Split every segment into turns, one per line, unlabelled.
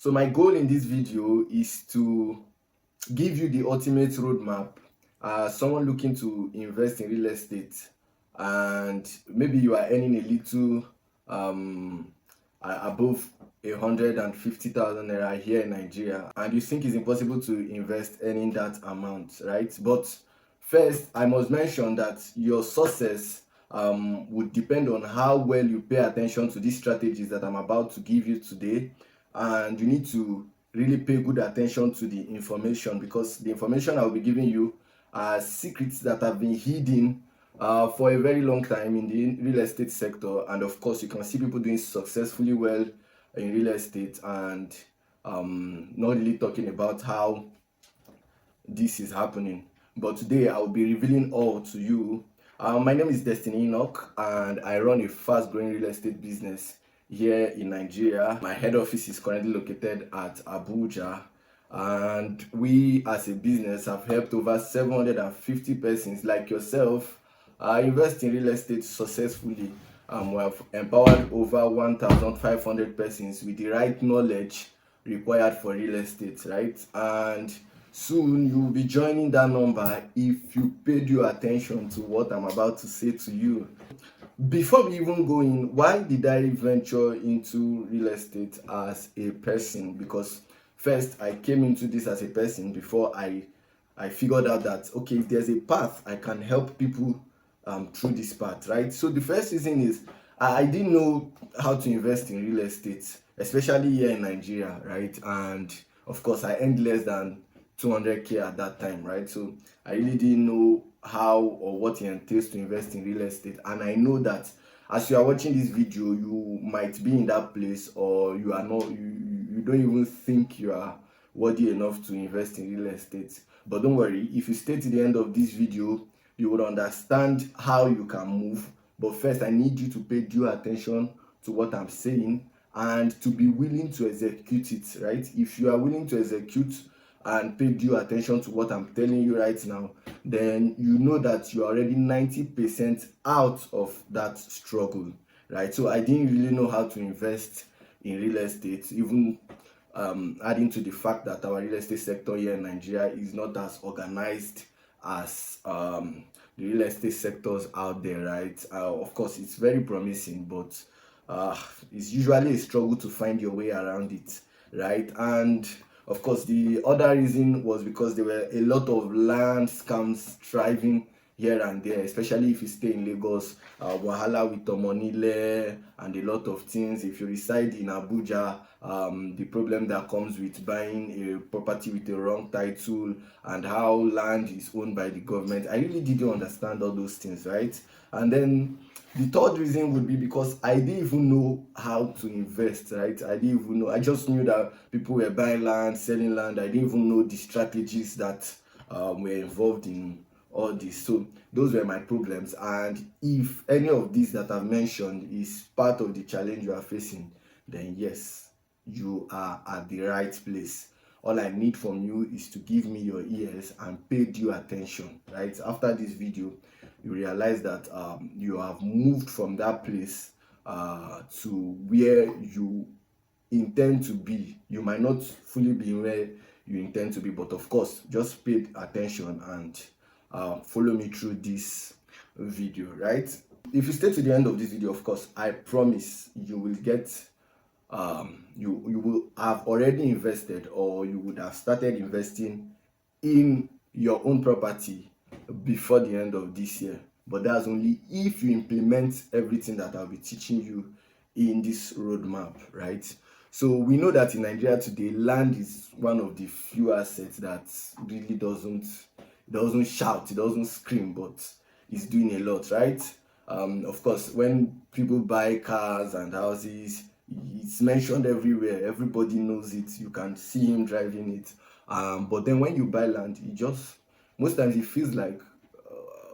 So my goal in this video is to give you the ultimate roadmap as someone looking to invest in real estate, and maybe you are earning a little above 150,000 naira here in Nigeria, and you think it's impossible to invest earning that amount, right? But first, I must mention that your success would depend on how well you pay attention to these strategies that I'm about to give you today, and you need to really pay good attention to the information, because the information I'll be giving you are secrets that have been hidden for a very long time in the real estate sector. And of course, you can see people doing successfully well in real estate, and not really talking about how this is happening. But today I'll be revealing all to you. My name is Destiny Enoch, and I run a fast growing real estate business here in Nigeria. My head office is currently located at Abuja, and we as a business have helped over 750 persons like yourself invest in real estate successfully. We have empowered over 1,500 persons with the right knowledge required for real estate, right? And soon you will be joining that number if you paid your attention to what I'm about to say to you. Before we even go in, why did I venture into real estate as a person? Because first, I came into this as a person before I figured out that, okay, if there's a path, I can help people through this path, right? So the first reason is I didn't know how to invest in real estate, especially here in Nigeria, right? And of course, I earned less than 200k at that time, right? So I really didn't know how or what it entails to invest in real estate. And I know that as you are watching this video, you might be in that place, or you are not, you don't even think you are worthy enough to invest in real estate. But don't worry, if you stay to the end of this video, you would understand how you can move. But first, I need you to pay due attention to what I'm saying and to be willing to execute it, right? If you are willing to execute and pay due attention to what I'm telling you right now, then you know that you're already 90% out of that struggle, right? So I didn't really know how to invest in real estate, even adding to the fact that our real estate sector here in Nigeria is not as organized as the real estate sectors out there, right? Of course, it's very promising, but it's usually a struggle to find your way around it, right? And of course, the other reason was because there were a lot of land scams thriving here and there, especially if you stay in Lagos, wahala with Omonile and a lot of things. If you reside in Abuja, the problem that comes with buying a property with a wrong title and how land is owned by the government. I really didn't understand all those things, right? And then the third reason would be because I didn't even know how to invest, right? I didn't even know. I just knew that people were buying land, selling land. I didn't even know the strategies that were involved in all this. So those were my problems. And if any of these that I've mentioned is part of the challenge you are facing, then yes, you are at the right place. All I need from you is to give me your ears and pay due attention, right? After this video, you realize that you have moved from that place to where you intend to be. You might not fully be where you intend to be, but of course, just pay attention and follow me through this video, right? If you stay to the end of this video, of course, I promise you will get you will have already invested, or you would have started investing in your own property before the end of this year. But that's only if you implement everything that I'll be teaching you in this roadmap, right? So we know that in Nigeria today, land is one of the few assets that really doesn't shout, it doesn't scream, but it's doing a lot, right? Of course, when people buy cars and houses, it's mentioned everywhere. Everybody knows it. You can see him driving it. But then when you buy land, it just, most times it feels like,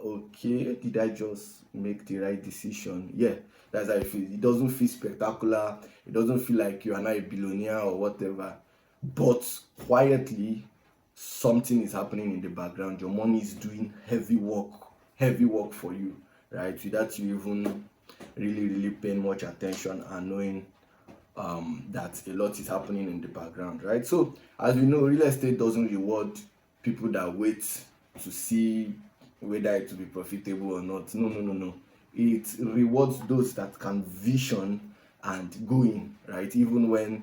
okay, did I just make the right decision? Yeah, that's how it feels. It doesn't feel spectacular. It doesn't feel like you are not a billionaire or whatever. But quietly, something is happening in the background. Your money is doing heavy work for you, right? Without you even really paying much attention and knowing that a lot is happening in the background, right? So as we know, real estate doesn't reward people that wait to see whether it will be profitable or not. No, no, no, no. It rewards those that can vision and go in, right? Even when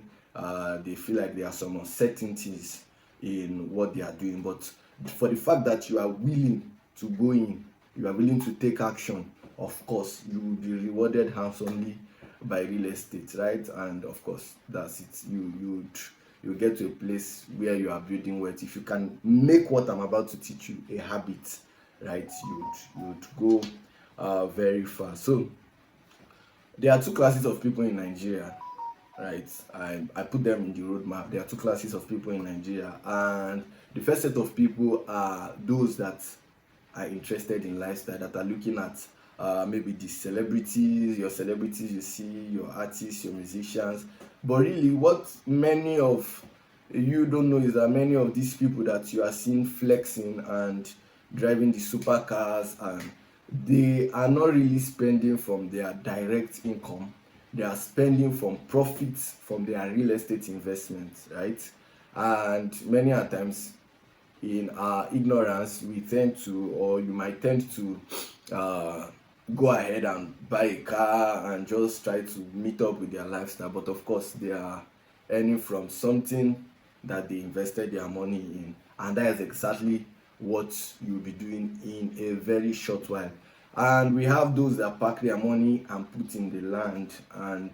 they feel like there are some uncertainties in what they are doing. But for the fact that you are willing to go in, you are willing to take action, of course, you will be rewarded handsomely by real estate, right? And of course, that's it. You get to a place where you are building wealth. If you can make what I'm about to teach you a habit, right, you'd go very far. So there are two classes of people in Nigeria, right? I put them in the roadmap. There are two classes of people in Nigeria, and the first set of people are those that are interested in lifestyle, that are looking at maybe the celebrities, your celebrities you see, your artists, your musicians. But really, what many of you don't know is that many of these people that you are seeing flexing and driving the supercars, and they are not really spending from their direct income. They are spending from profits from their real estate investments, right? And many a times, in our ignorance, we tend to, or you might tend to, uh, go ahead and buy a car and just try to meet up with their lifestyle. But of course, they are earning from something that they invested their money in, and that is exactly what you'll be doing in a very short while. And we have those that pack their money and put in the land and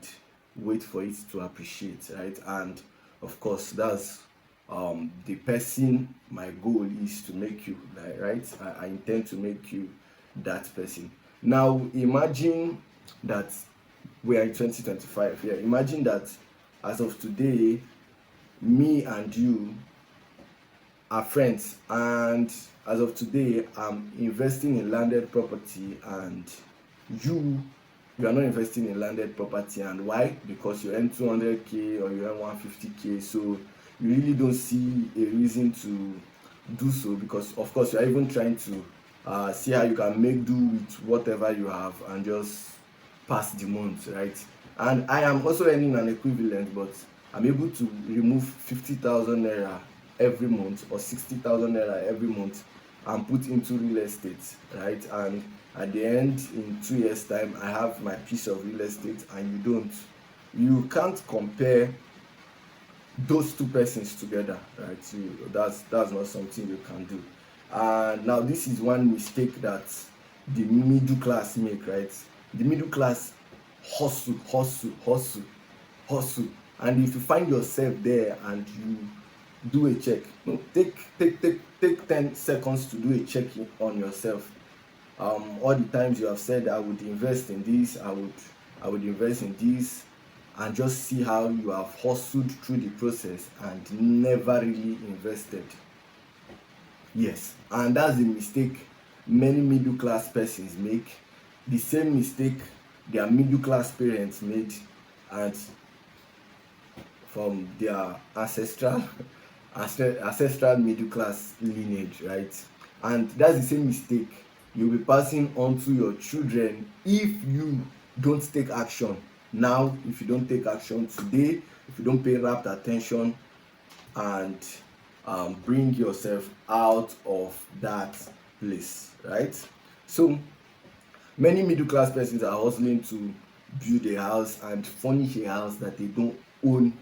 wait for it to appreciate, right? And of course, that's the person. My goal is to make you, right? I intend to make you that person. Now imagine that we are in 2025 here. Imagine that as of today, me and you are friends, and as of today I'm investing in landed property, and you you are not investing in landed property. And why? Because you earn 200k or you earn 150k, so you really don't see a reason to do so, because of course you are even trying to see how you can make do with whatever you have and just pass the month, right? And I am also earning an equivalent, but I'm able to remove 50,000 naira every month or 60,000 naira every month and put into real estate, right? And at the end, in 2 years time, I have my piece of real estate and you don't. You can't compare those two persons together, right? So that's not something you can do. And now this is one mistake that the middle class make, right? The middle class hustle, hustle, hustle, hustle. And if you find yourself there and you do a check, no, take 10 seconds to do a check on yourself. All the times you have said I would invest in this, I would invest in this, and just see how you have hustled through the process and never really invested. Yes, and that's the mistake many middle class persons make. The same mistake their middle class parents made, and from their ancestral middle class lineage, right? And that's the same mistake you'll be passing on to your children if you don't take action now, if you don't take action today, if you don't pay rapt attention and bring yourself out of that place, right? So many middle class persons are hustling to build a house and furnish a house that they don't own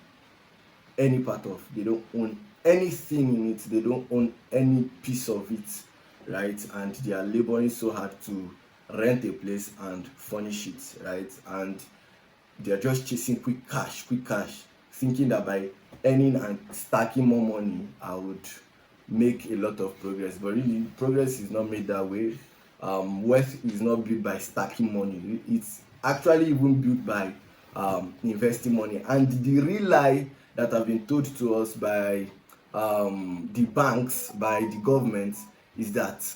any part of. They don't own anything in it. They don't own any piece of it, right? And they are laboring so hard to rent a place and furnish it, right? And they are just chasing quick cash, thinking that by earning and stacking more money, I would make a lot of progress. But really, progress is not made that way. Wealth is not built by stacking money. It's actually even built by investing money. And the real lie that have been told to us by the banks, by the government, is that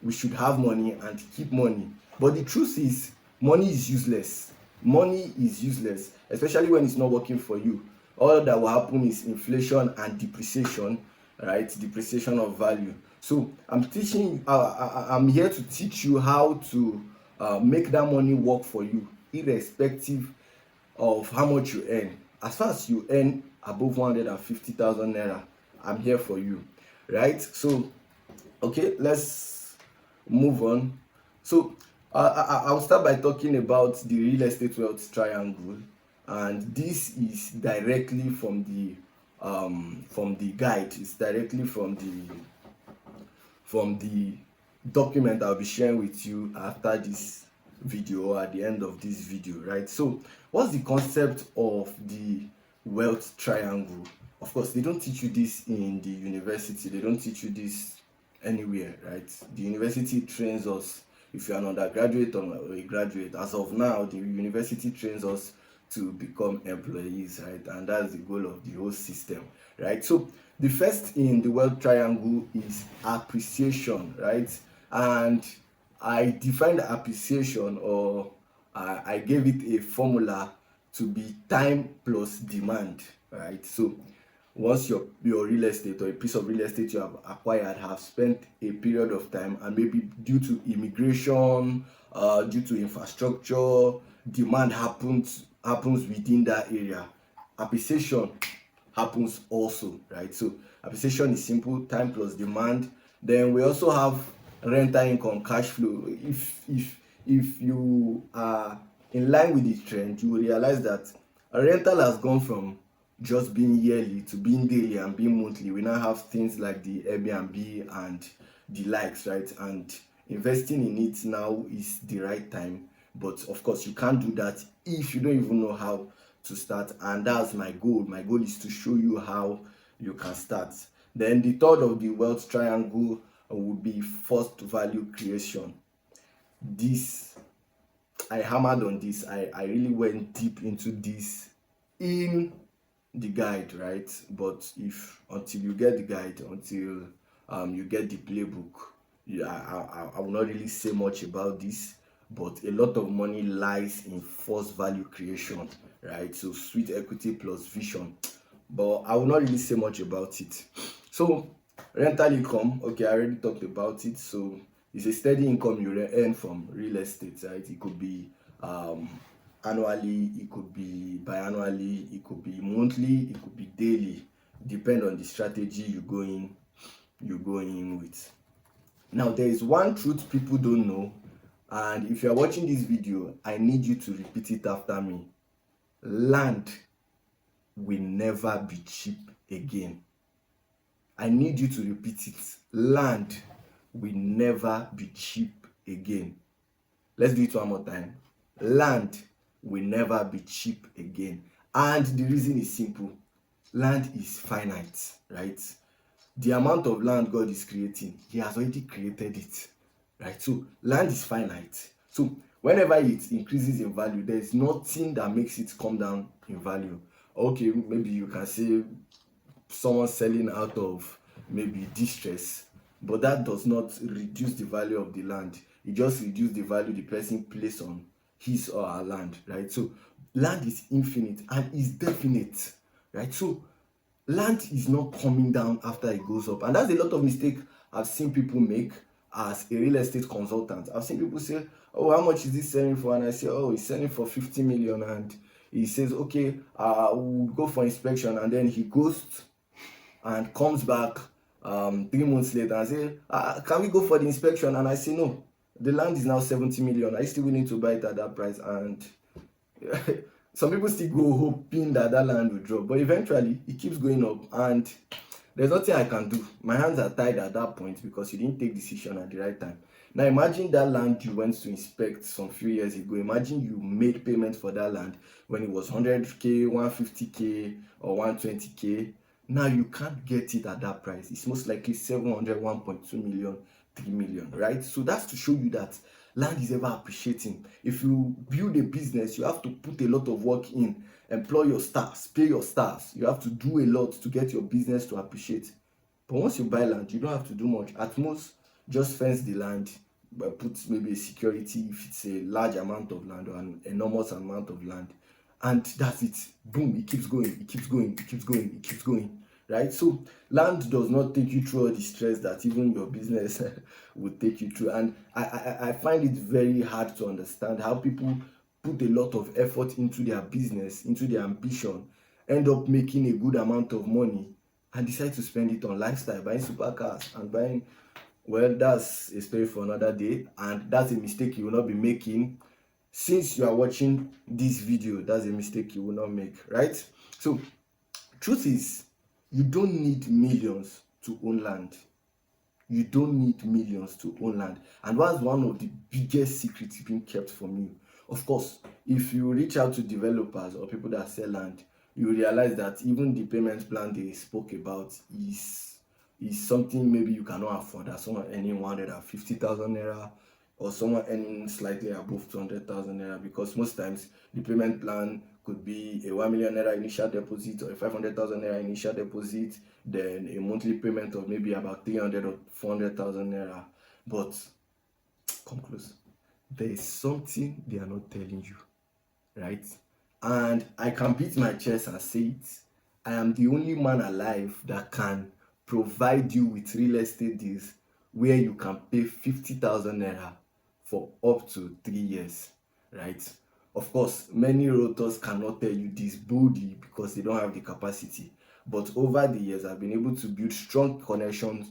we should have money and keep money. But the truth is, money is useless. Money is useless, especially when it's not working for you. All that will happen is inflation and depreciation, right? Depreciation of value. So I'm here to teach you how to make that money work for you, irrespective of how much you earn. As far as you earn above 150,000 naira, I'm here for you, right? So okay, let's move on. So I'll start by talking about the real estate wealth triangle, and this is directly from the guide. It's directly from the document I'll be sharing with you after this video, or at the end of this video, right? So what's the concept of the wealth triangle? Of course, they don't teach you this in the university, they don't teach you this anywhere, right? The university trains us, if you're an undergraduate or a graduate, as of now the university trains us to become employees, right? And that's the goal of the whole system, right? So the first in the wealth triangle is appreciation, right? And I defined appreciation, or I gave it a formula to be time plus demand, right? So once your real estate, or a piece of real estate you have acquired, have spent a period of time, and maybe due to immigration, due to infrastructure, demand happens within that area, appreciation happens also, right? So appreciation is simple, time plus demand. Then we also have rental income, cash flow. If you are in line with the trend, you will realize that a rental has gone from just being yearly to being daily and being monthly. We now have things like the Airbnb and the likes, right? And investing in it now is the right time. But of course, you can't do that if you don't even know how to start. And that's my goal. My goal is to show you how you can start. Then the third of the wealth triangle would be first value creation. This, I hammered on this. I really went deep into this in the guide, right? But if until you get the guide, until you get the playbook, yeah, I will not really say much about this. But a lot of money lies in first value creation, right? So sweet equity plus vision. But I will not really say much about it. So rental income, okay, I already talked about it. So it's a steady income you earn from real estate, right? It could be annually, it could be biannually, it could be monthly, it could be daily, depend on the strategy you go in with. Now there is one truth people don't know, and if you are watching this video, I need you to repeat it after me. Land will never be cheap again. I need you to repeat it. Land will never be cheap again. Let's do it one more time. Land will never be cheap again. And the reason is simple. Land is finite, right? The amount of land God is creating, He has already created it, right? So land is finite. So whenever it increases in value, there is nothing that makes it come down in value. Okay, maybe you can say someone selling out of maybe distress, but that does not reduce the value of the land. It just reduces the value the person placed on his or her land, right? So land is infinite and is definite, right? So land is not coming down after it goes up, and that's a lot of mistake I've seen people make as a real estate consultant. I've seen people say, oh, how much is this selling for? And I say, oh, it's selling for 50 million. And he says, okay, we'll go for inspection. And then he goes and comes back 3 months later and say, can we go for the inspection? And I say, no, the land is now 70 million. Are you still willing to buy it at that price? And some people still go hoping that land will drop, but eventually it keeps going up, and there's nothing I can do. My hands are tied at that point because you didn't take decision at the right time. Now imagine that land you went to inspect some few years ago. Imagine you made payment for that land when it was 100k, 150k, or 120k. Now you can't get it at that price. It's most likely 700, 1.2 million, 3 million, right? So that's to show you that land is ever appreciating. If you build a business, you have to put a lot of work in, employ your staffs, pay your staffs. You have to do a lot to get your business to appreciate. But once you buy land, you don't have to do much. At most, just fence the land, but put maybe a security if it's a large amount of land or an enormous amount of land. And that's it. Boom, it keeps going, it keeps going, it keeps going, it keeps going. Right? So land does not take you through all the stress that even your business would take you through. And I find it very hard to understand how people put a lot of effort into their business, into their ambition, end up making a good amount of money and decide to spend it on lifestyle, buying supercars and buying, well, that's a story for another day, and that's a mistake you will not be making. Since you are watching this video, that's a mistake you will not make, right? So truth is, you don't need millions to own land. You don't need millions to own land, and that's one of the biggest secrets being kept from you. Of course, if you reach out to developers or people that sell land, you realize that even the payment plan they spoke about is something maybe you cannot afford, as someone earning 150,000 naira or someone earning slightly above 200,000 naira, because most times the payment plan could be a 1 million naira initial deposit or a 500,000 naira initial deposit, then a monthly payment of maybe about 300 or 400,000 naira. But come close, there is something they are not telling you, right? And I can beat my chest and say it. I am the only man alive that can provide you with real estate deals where you can pay 50,000 naira for up to 3 years, right? Of course, many realtors cannot tell you this boldly because they don't have the capacity. But over the years, I've been able to build strong connections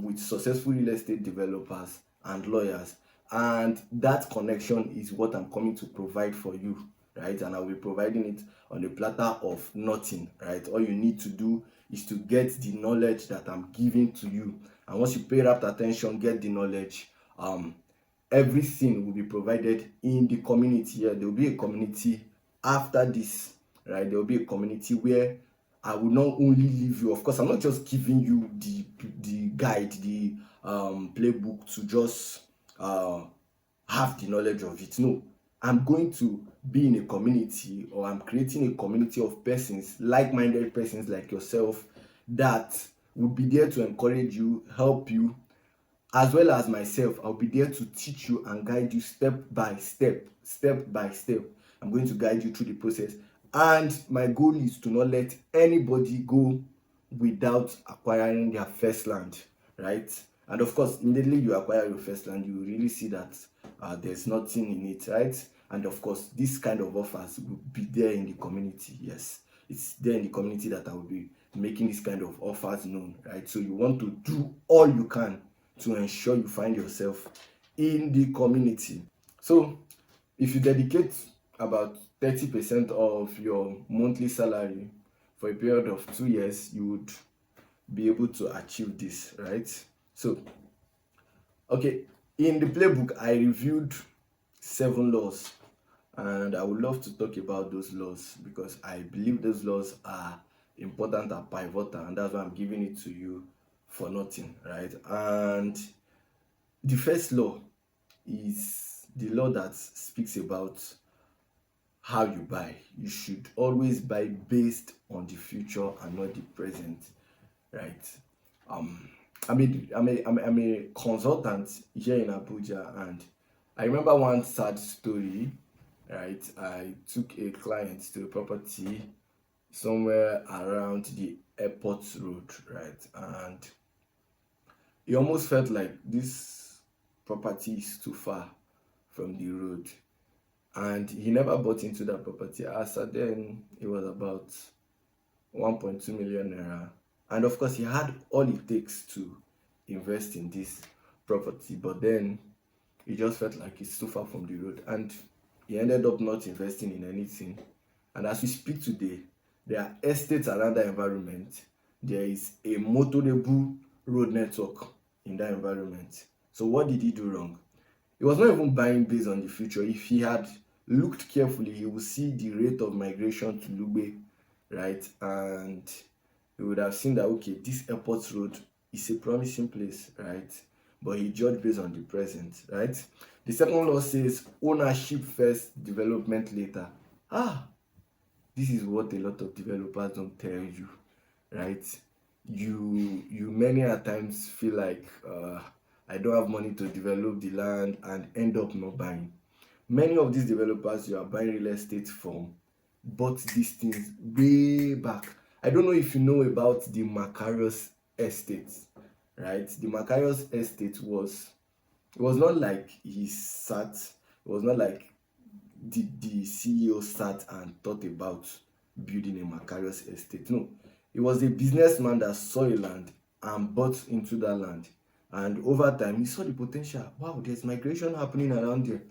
with successful real estate developers and lawyers. And that connection is what I'm coming to provide for you, right? And I'll be providing it on a platter of nothing, right? All you need to do is to get the knowledge that I'm giving to you. And once you pay rapt attention, get the knowledge, everything will be provided in the community. Yeah, there will be a community after this, right? There will be a community where I will not only leave you. Of course, I'm not just giving you the guide, the playbook to just have the knowledge of it. No, I'm going to be in a community, or I'm creating a community of persons, like-minded persons like yourself, that will be there to encourage you, help you, as well as myself. I'll be there to teach you and guide you step by step, step by step. I'm going to guide you through the process. And my goal is to not let anybody go without acquiring their first land, right? And of course, immediately you acquire your first land, you really see that there's nothing in it, right? And of course, this kind of offers will be there in the community. Yes, it's there in the community that I will be making this kind of offers known, right? So you want to do all you can to ensure you find yourself in the community. So if you dedicate about 30% of your monthly salary for a period of 2 years, you would be able to achieve this, right? So, okay, in the playbook, I reviewed 7 laws, and I would love to talk about those laws because I believe those laws are important and pivotal, and that's why I'm giving it to you for nothing, right? And the first law is the law that speaks about how you buy. You should always buy based on the future and not the present, right? I'm a consultant here in Abuja, and I remember one sad story, right? I took a client to a property somewhere around the airport road, right? And it almost felt like this property is too far from the road, and he never bought into that property. As at then, it was about 1.2 million naira, and of course he had all it takes to invest in this property, but then he just felt like it's too far from the road, and he ended up not investing in anything. And as we speak today, there are estates around the environment. There is a motorable road network in that environment. So what did he do wrong? He was not even buying based on the future. If he had looked carefully, he would see the rate of migration to Lugbe, right? And he would have seen that, okay, this airport road is a promising place, right? But he judged based on the present, right? The second law says ownership first, development later. This is what a lot of developers don't tell you, right? You many a times feel like I don't have money to develop the land and end up not buying. Many of these developers you are buying real estate from bought these things way back. I don't know if you know about the Macarius estate, right? The Macarius estate was not like he sat, it was not like the CEO sat and thought about building a Macarius estate. No, he was a businessman that saw a land and bought into that land. And over time, he saw the potential. Wow, there's migration happening around here.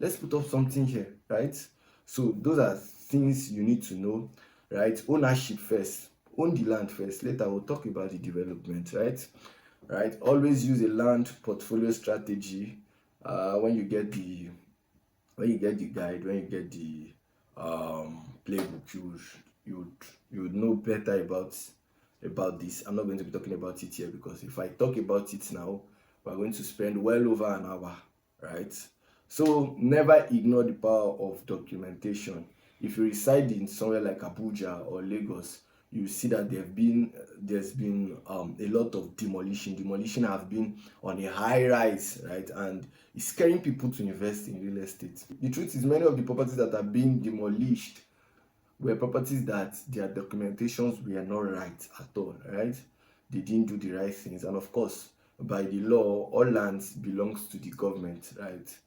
Let's put up something here, right? So those are things you need to know, right? Ownership first. Own the land first. Later, we'll talk about the development, right? Right. Always use a land portfolio strategy when you get the guide, when you get the playbook, you would know better about this. I'm not going to be talking about it here because if I talk about it now, we're going to spend well over an hour, right? So never ignore the power of documentation. If you reside in somewhere like Abuja or Lagos, you see that there's been a lot of demolition have been on a high rise, right? And it's scaring people to invest in real estate. The truth is, many of the properties that are being demolished were properties that their documentations were not right at all, right? They didn't do the right things. And of course, by the law, all lands belongs to the government, right?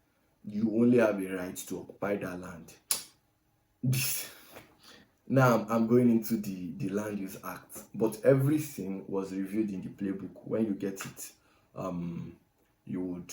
You only have a right to occupy that land. Now I'm going into the Land Use Act, but everything was reviewed in the playbook. When you get it, you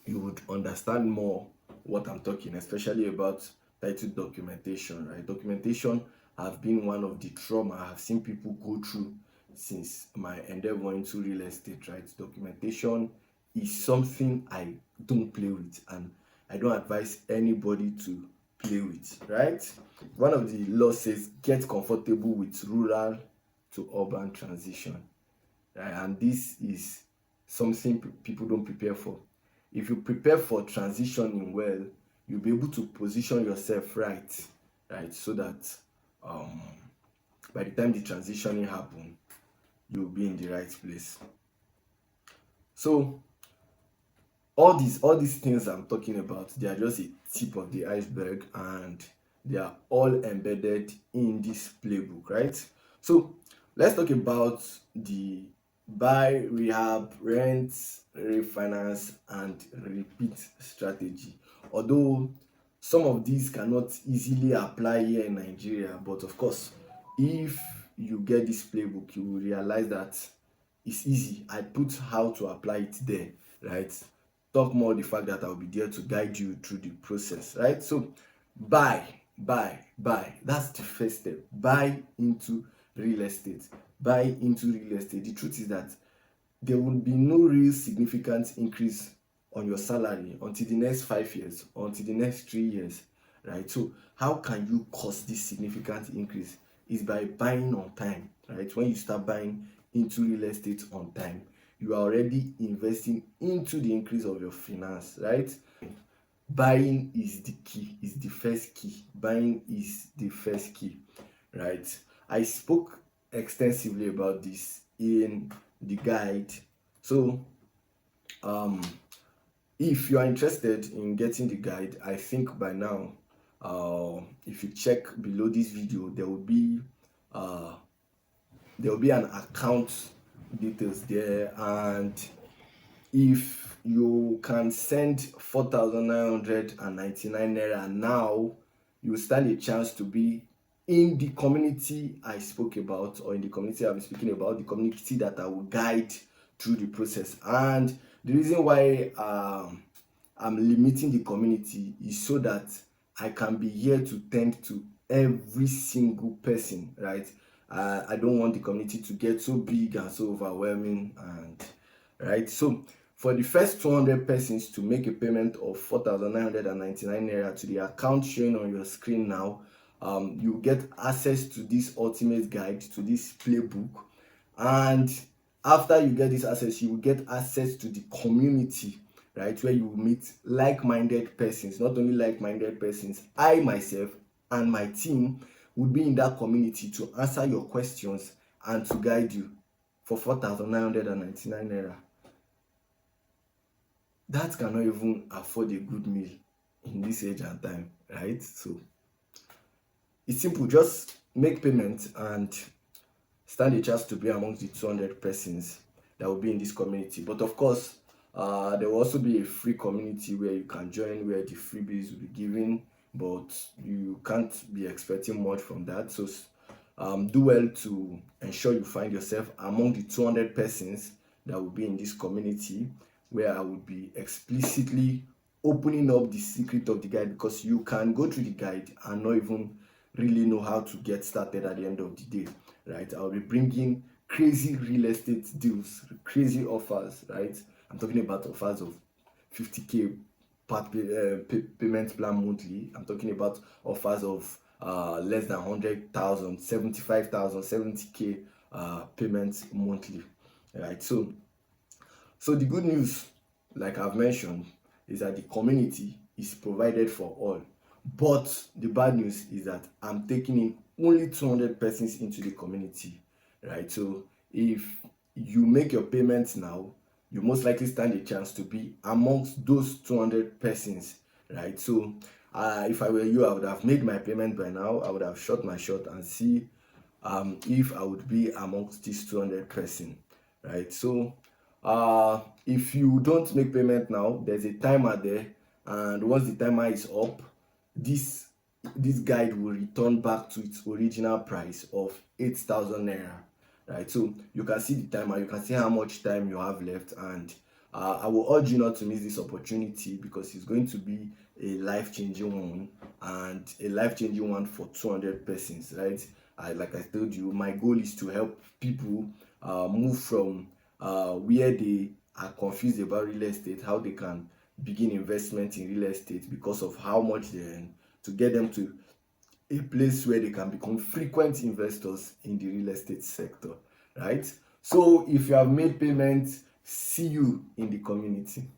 would understand more what I'm talking, especially about title documentation, right? Documentation have been one of the trauma I have seen people go through since my endeavor into real estate, right? Documentation is something I don't play with, and I don't advise anybody to play with, right? One of the laws says get comfortable with rural to urban transition, right? And this is something people don't prepare for. If you prepare for transitioning well, you'll be able to position yourself right, so that by the time the transitioning happen, you'll be in the right place. So all these things I'm talking about, they are just a tip of the iceberg, and they are all embedded in this playbook, right? So let's talk about the buy, rehab, rent, refinance, and repeat strategy. Although some of these cannot easily apply here in Nigeria, but of course, if you get this playbook, you will realize that it's easy. I put how to apply it there, right? Talk more the fact that I'll be there to guide you through the process, right? So buy. That's the first step. Buy into real estate. The truth is that there will be no real significant increase on your salary until the next 5 years, until the next 3 years, right? So how can you cause this significant increase? Is by buying on time, right? When you start buying into real estate on time, you are already investing into the increase of your finance, right? Buying is the key, is the first key. Buying is the first key, right? I spoke extensively about this in the guide. So if you are interested in getting the guide, I think by now, if you check below this video, there will be an account details there, and if you can send 4,999 naira now, you stand a chance to be in the community I spoke about, or in the community I've been speaking about, the community that I will guide through the process. And the reason why I'm limiting the community is so that I can be here to tend to every single person, right? I don't want the community to get so big and so overwhelming, and right. So for the first 200 persons to make a payment of 4,999 naira to the account shown on your screen now, you get access to this ultimate guide, to this playbook. And after you get this access, you will get access to the community, right, where you will meet like-minded persons. Not only like-minded persons, I myself and my team would be in that community to answer your questions and to guide you for 4,999 naira. That cannot even afford a good meal in this age and time, right? So it's simple. Just make payment and stand a chance to be amongst the 200 persons that will be in this community. But of course, there will also be a free community where you can join, where the freebies will be given but you can't be expecting much from that. So do well to ensure you find yourself among the 200 persons that will be in this community, where I would be explicitly opening up the secret of the guide, because you can go through the guide and not even really know how to get started at the end of the day, right? I'll be bringing crazy real estate deals, crazy offers, right? I'm talking about offers of 50K payment plan monthly. I'm talking about offers of less than 100,000, 75,000, 70K payments monthly, right? So the good news, like I've mentioned, is that the community is provided for all. But the bad news is that I'm taking in only 200 persons into the community, right? So if you make your payments now, you most likely stand a chance to be amongst those 200 persons, right? So if I were you, I would have made my payment by now. I would have shot my shot and see if I would be amongst these 200 person, right? So if you don't make payment now, there's a timer there, and once the timer is up, this this guide will return back to its original price of 8,000 naira, right? So you can see the timer, you can see how much time you have left, and I will urge you not to miss this opportunity, because it's going to be a life-changing one, and a life-changing one for 200 persons, right? Like I told you, my goal is to help people move from where they are confused about real estate, how they can begin investment in real estate because of how much they earn, to get them to a place where they can become frequent investors in the real estate sector, right? So if you have made payments, see you in the community.